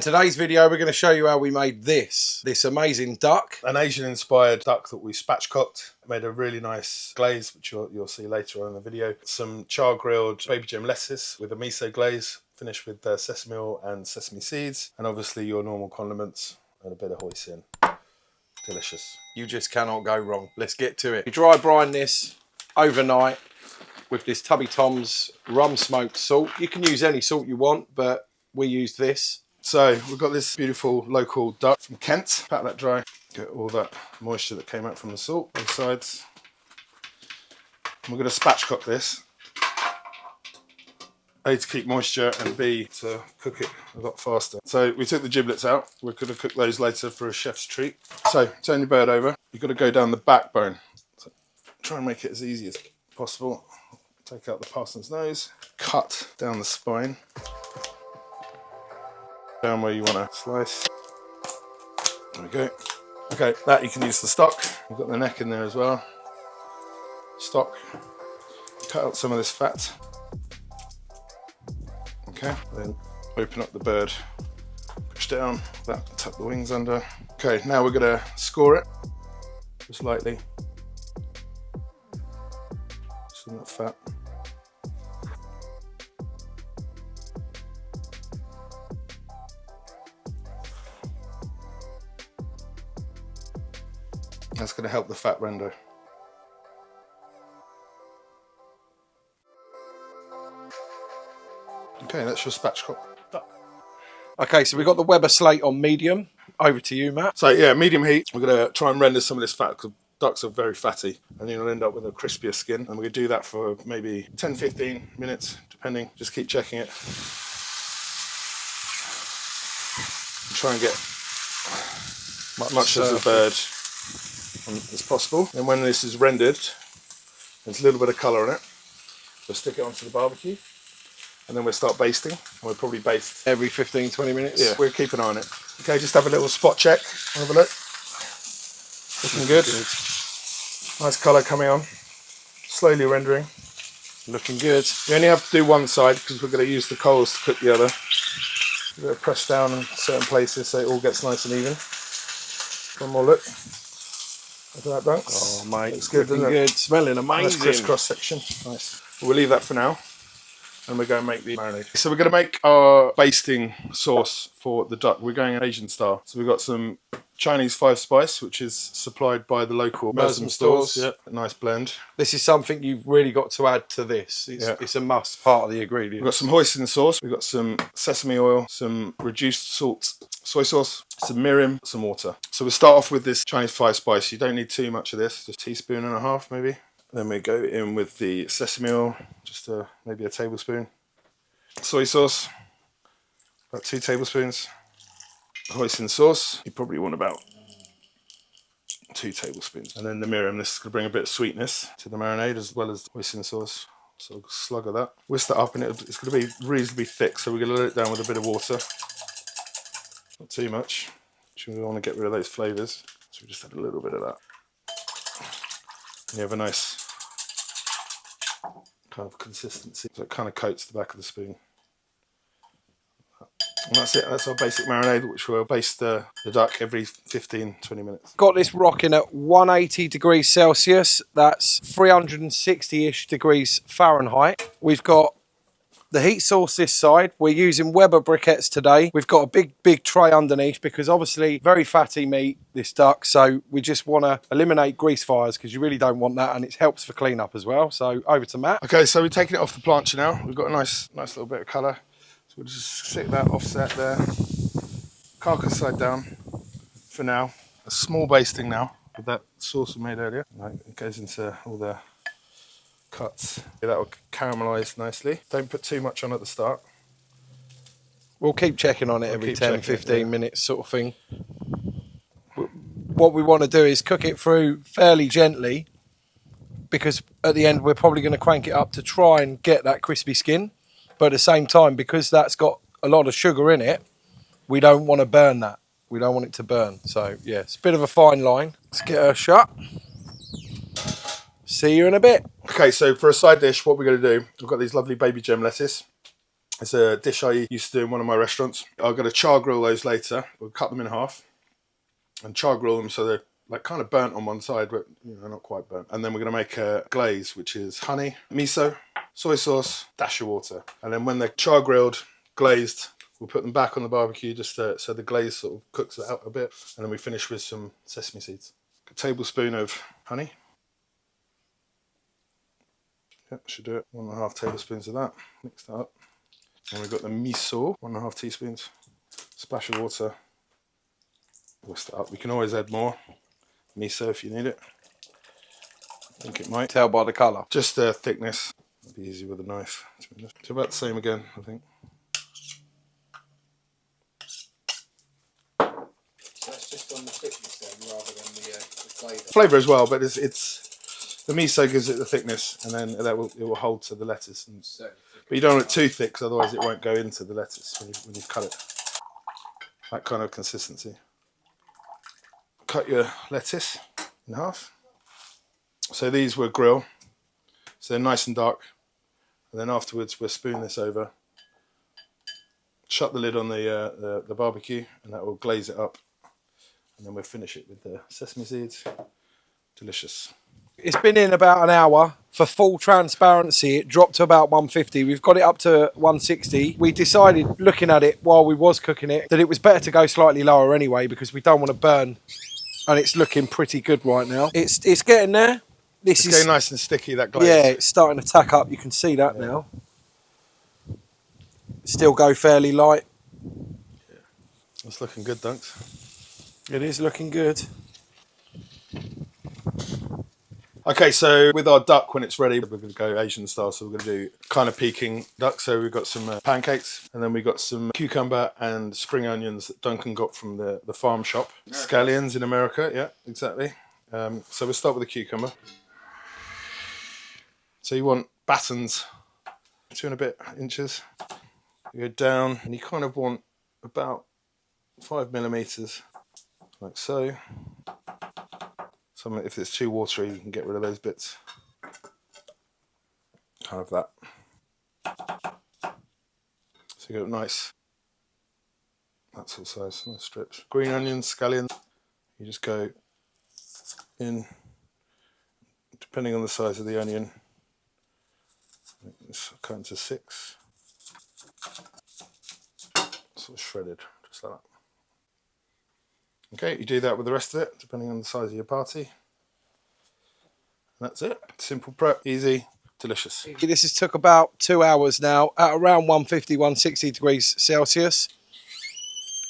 In today's video, we're going to show you how we made this amazing duck. An Asian-inspired duck that we spatchcocked. Made a really nice glaze, which you'll see later on in the video. Some char-grilled baby gem lettuce with a miso glaze, finished with sesame oil and sesame seeds, and obviously your normal condiments and a bit of hoisin. Delicious. You just cannot go wrong. Let's get to it. We dry brine this overnight with this Tubby Tom's rum smoked salt. You can use any salt you want, but we used this. So we've got this beautiful local duck from Kent. Pat that dry. Get all that moisture that came out from the salt on the sides. And we're going to spatchcock this. A, to keep moisture, and B, to cook it a lot faster. So we took the giblets out. We're going to cook those later for a chef's treat. So turn your bird over. You've got to go down the backbone. So try and make it as easy as possible. Take out the parson's nose. Cut down the spine. Down where you want to slice. There we go. Okay, that you can use the stock. We've got the neck in there as well. Stock. Cut out some of this fat. Okay, then open up the bird. Push down, that, tuck the wings under. Okay, now we're going to score it. Just lightly. Some of that fat. That's going to help the fat render. Okay, that's your spatchcock. Okay, so we've got the Weber slate on medium. Over to you, Matt. So yeah, medium heat. We're going to try and render some of this fat because ducks are very fatty and you'll end up with a crispier skin. And we're going to do that for maybe 10-15 minutes, depending. Just keep checking it. And try and get much of the bird as possible. And when this is rendered, there's a little bit of colour on it. We'll stick it onto the barbecue and then we'll start basting. And we'll probably baste every 15-20 minutes. Yeah, we'll keep an eye on it. Okay, just have a little spot check. Have a look. Looking good. Nice colour coming on. Slowly rendering. Looking good. You only have to do one side because we're going to use the coals to cook the other. We're going to press down in certain places so it all gets nice and even. One more look. Look at that, Dunks. Oh, mate, it's good, looking good. Smelling amazing. Nice crisscross section. Nice. We'll leave that for now. And we're going to make the marinade. So we're going to make our basting sauce for the duck. We're going Asian style. So we've got some Chinese 5 spice, which is supplied by the local stores. Yeah, a nice blend. This is something you've really got to add to this. It's a must part of the ingredient. We've got some hoisin sauce. We've got some sesame oil, some reduced salt soy sauce, some mirin, some water. So we'll start off with this Chinese 5 spice. You don't need too much of this, just a teaspoon and a half maybe. Then we go in with the sesame oil, just maybe a tablespoon. Soy sauce, about 2 tablespoons. Hoisin sauce, you probably want about 2 tablespoons. And then the mirin, this is going to bring a bit of sweetness to the marinade as well as the hoisin sauce. So a slug of that. Whisk that up and it's going to be reasonably thick, so we're going to let it down with a bit of water. Not too much, because we want to get rid of those flavours. So we just add a little bit of that. And you have a nice kind of consistency. So it kind of coats the back of the spoon. And that's it, that's our basic marinade, which we'll baste the duck every 15-20 minutes. Got this rocking at 180 degrees Celsius, that's 360-ish degrees Fahrenheit. We've got the heat source this side. We're using Weber briquettes today. We've got a big tray underneath because obviously very fatty meat, this duck, so we just want to eliminate grease fires because you really don't want that, and it helps for cleanup as well. So over to Matt. Okay, so we're taking it off the plancha now. We've got a nice little bit of colour. So we'll just stick that offset there. Carcass side down for now. A small basting now with that sauce we made earlier. Right, it goes into all the cuts. That will caramelise nicely. Don't put too much on at the start. We'll keep checking on it every 10-15 minutes sort of thing. What we want to do is cook it through fairly gently because at the end we're probably going to crank it up to try and get that crispy skin. But at the same time, because that's got a lot of sugar in it, we don't want to burn that. We don't want it to burn. So yeah, it's a bit of a fine line. Let's get her shut. See you in a bit. Okay, so for a side dish, what we're going to do, we've got these lovely baby gem lettuce. It's a dish I used to do in one of my restaurants. I'm going to char grill those later. We'll cut them in half and char grill them so they're like kind of burnt on one side, but you know, not quite burnt. And then we're going to make a glaze, which is honey, miso, soy sauce, dash of water. And then when they're char grilled, glazed, we'll put them back on the barbecue just so the glaze sort of cooks it out a bit. And then we finish with some sesame seeds. A tablespoon of honey. Yep, should do it. 1.5 tablespoons of that. Mix that up. And we've got the miso, 1.5 teaspoons. Splash of water. Whisk that up. We can always add more miso if you need it. I think it might. Tell by the colour. Just the thickness. It'd be easy with a knife. It's about the same again, I think. So that's just on the thickness then, rather than the flavour. Flavour as well, but it's the miso gives it the thickness, and then it will hold to the lettuce. And, but you don't want it too thick, because otherwise it won't go into the lettuce when you cut it. That kind of consistency. Cut your lettuce in half. So these will grill, so they're nice and dark. And then afterwards we'll spoon this over, shut the lid on the barbecue, and that will glaze it up. And then we'll finish it with the sesame seeds. Delicious. It's been in about an hour. For full transparency, it dropped to about 150. We've got it up to 160. We decided, looking at it while we was cooking it, that it was better to go slightly lower anyway, because we don't want to burn. And it's looking pretty good right now. It's getting there. It's getting nice and sticky, that glaze. Yeah, it's starting to tack up. You can see that now. Still go fairly light. Yeah. It's looking good, Dunks. It is looking good. Okay, so with our duck, when it's ready, we're going to go Asian style. So we're going to do kind of Peking duck. So we've got some pancakes, and then we've got some cucumber and spring onions that Duncan got from the farm shop. Scallions in America, yeah, exactly. So we'll start with the cucumber. So you want battens, 2 and a bit inches. You go down, and you kind of want about 5 millimeters, like so. If it's too watery, you can get rid of those bits. Kind of that. So you got nice, that sort of size, nice strips. Green onions, scallions. You just go in, depending on the size of the onion. It's cut into 6. Sort of shredded, just like that. Okay, you do that with the rest of it, depending on the size of your party. And that's it. Simple prep, easy, delicious. This has took about 2 hours now, at around 150, 160 degrees Celsius.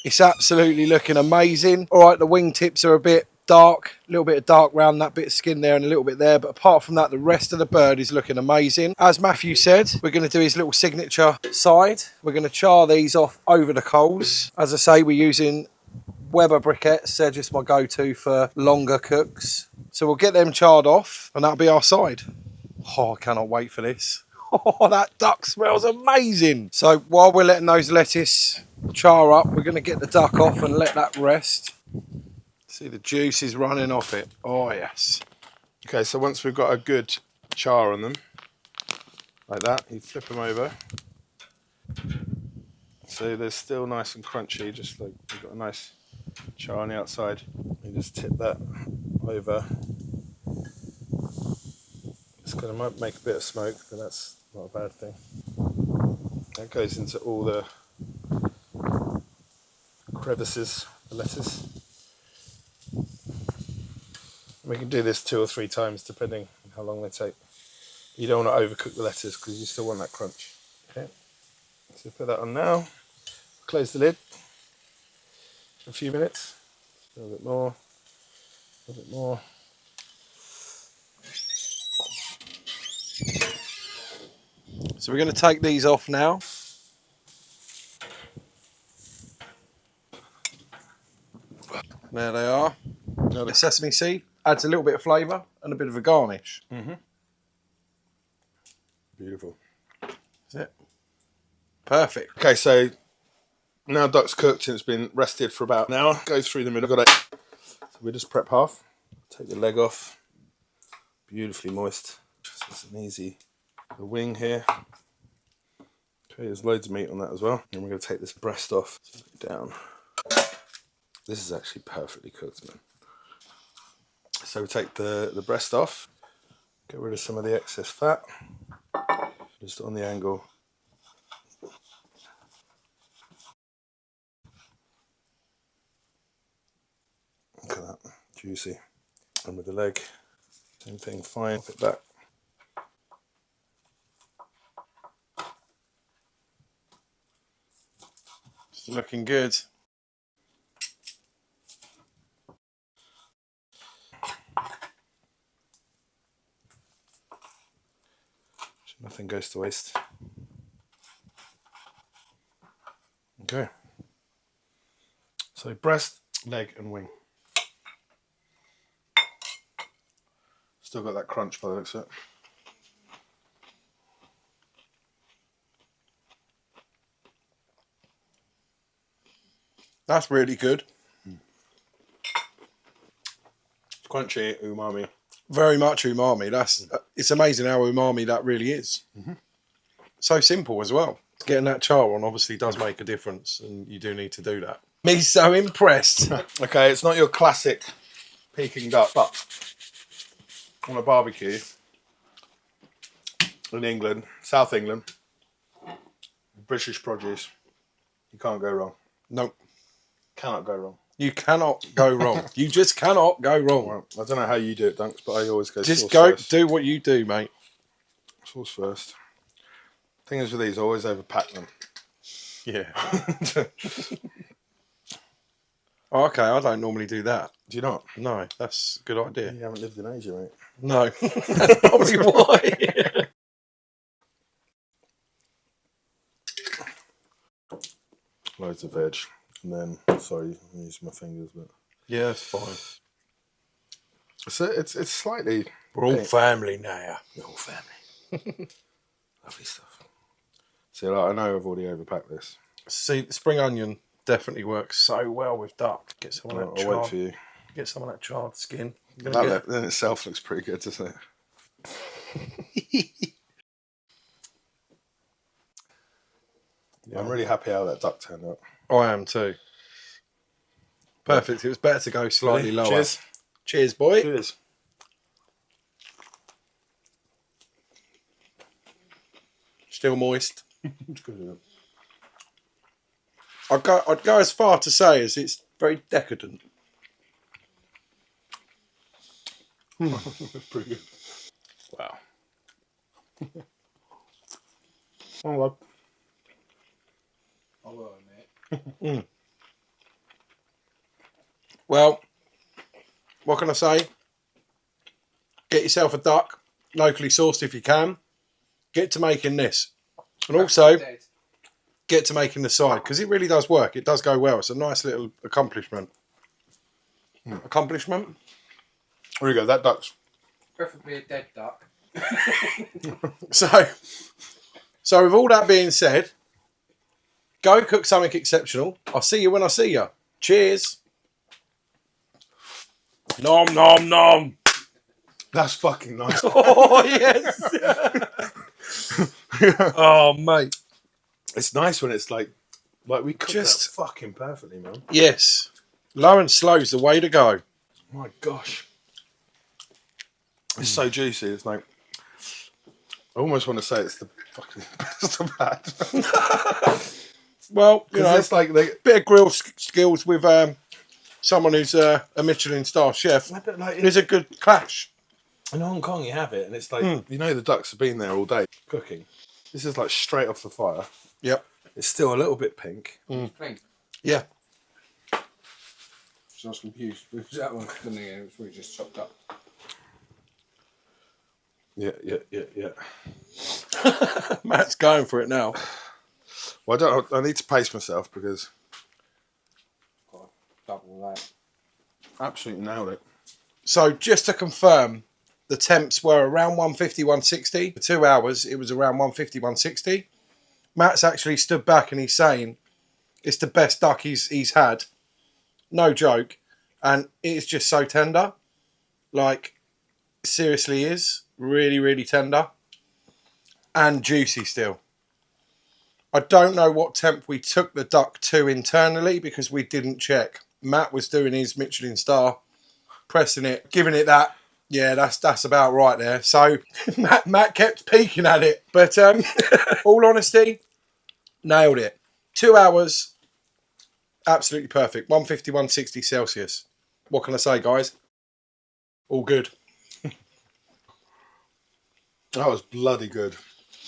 It's absolutely looking amazing. All right, the wingtips are a bit dark, a little bit of dark round that bit of skin there and a little bit there, but apart from that, the rest of the bird is looking amazing. As Matthew said, we're going to do his little signature side. We're going to char these off over the coals. As I say, we're using Weber briquettes. They're just my go-to for longer cooks. So we'll get them charred off, and that'll be our side. Oh, I cannot wait for this. Oh, that duck smells amazing. So while we're letting those lettuce char up, we're going to get the duck off and let that rest. See, the juice is running off it. Oh, yes. Okay, so once we've got a good char on them, like that, you flip them over. So they're still nice and crunchy, just like you've got a nice char on the outside. You just tip that over. It's going to make a bit of smoke, but that's not a bad thing. That goes into all the crevices of the lettuce. We can do this 2 or 3 times depending on how long they take. You don't want to overcook the lettuce because you still want that crunch. Okay, so put that on now. Close the lid for a few minutes. A little bit more. A little bit more. So we're going to take these off now. There they are. The sesame seed adds a little bit of flavour and a bit of a garnish. Mm-hmm. Beautiful. That's it. Perfect. Okay, so now duck's cooked and it's been rested for about an hour. Go through the middle. Got it. So we just prep half. Take the leg off. Beautifully moist. Just an easy the wing here. Okay, there's loads of meat on that as well. And we're going to take this breast off. Down. This is actually perfectly cooked, man. So we take the breast off. Get rid of some of the excess fat. Just on the angle. Look at that, juicy. And with the leg, same thing, fine. Pop it back. It's looking good. Nothing goes to waste. Okay. So breast, leg and wing. Still got that crunch by the looks of it. That's really good. Crunchy, umami. Very much umami. It's amazing how umami that really is. So simple as well. Getting that char on obviously does make a difference, and you do need to do that. Me so impressed. Okay, it's not your classic Peking duck, but on a barbecue in England, South England, British produce, you can't go wrong. Nope. Cannot go wrong. You cannot go wrong. You just cannot go wrong. Well, I don't know how you do it, Dunks, but I always go Just sauce go first. do what you do, mate. Sauce first. Thing is with these, I always overpack them. Yeah. Oh, okay, I don't normally do that. Do you not? No, that's a good idea. You haven't lived in Asia, mate. No, that's probably why. Loads of veg. And then, sorry, I use my fingers, but Yeah, that's fine. so it's slightly. We're all family now. We're all family. Lovely stuff. See, like, I know I've already overpacked this. See, the spring onion definitely works so well with duck. Get some of that I'll charred. wait for you. Get some of that charred skin. That in itself looks pretty good, doesn't it? Yeah, I'm really happy how that duck turned out. I am too. Perfect. It was better to go slightly lower. Cheers. Cheers, boy. Cheers. Still moist. It's good, isn't it? I'd go as far to say as it's very decadent. It's pretty good. Wow. Oh, well. I will admit. Well, what can I say? Get yourself a duck, locally sourced if you can. Get to making this. And also, get to making the side, because it really does work. It does go well. It's a nice little accomplishment. Accomplishment? There you go, that duck's. Preferably a dead duck. So with all that being said, go cook something exceptional. I'll see you when I see you. Cheers. Nom, nom, nom. That's fucking nice. Oh, yes. Oh, mate. It's nice when it's like we cooked Just- that fucking perfectly, man. Yes. Low and slow's the way to go. My gosh. It's so juicy. It's like, I almost want to say it's the fucking best I've had. Well, you know, It's like they, bit of grill skills with someone who's a Michelin-starred chef. a bit like It's a good clash. in Hong Kong you have it, and it's like you know the ducks have been there all day cooking. This is like straight off the fire. Yep. It's still a little bit pink. Pink. Yeah. So I was confused. Was that one cooking again? It was really just chopped up. Yeah. Matt's going for it now. Well, I need to pace myself because Got double that. absolutely nailed it. So just to confirm, the temps were around 150, 160. For 2 hours, it was around 150, 160. Matt's actually stood back and he's saying it's the best duck he's had. No joke. And it's just so tender. Like, seriously is. Really, really tender. And juicy still. I don't know what temp we took the duck to internally because we didn't check. Matt was doing his Michelin-starred, pressing it, giving it that. Yeah, that's about right there. So Matt kept peeking at it. But all honesty, nailed it. 2 hours, absolutely perfect. 150, 160 Celsius. What can I say, guys? All good. That was bloody good.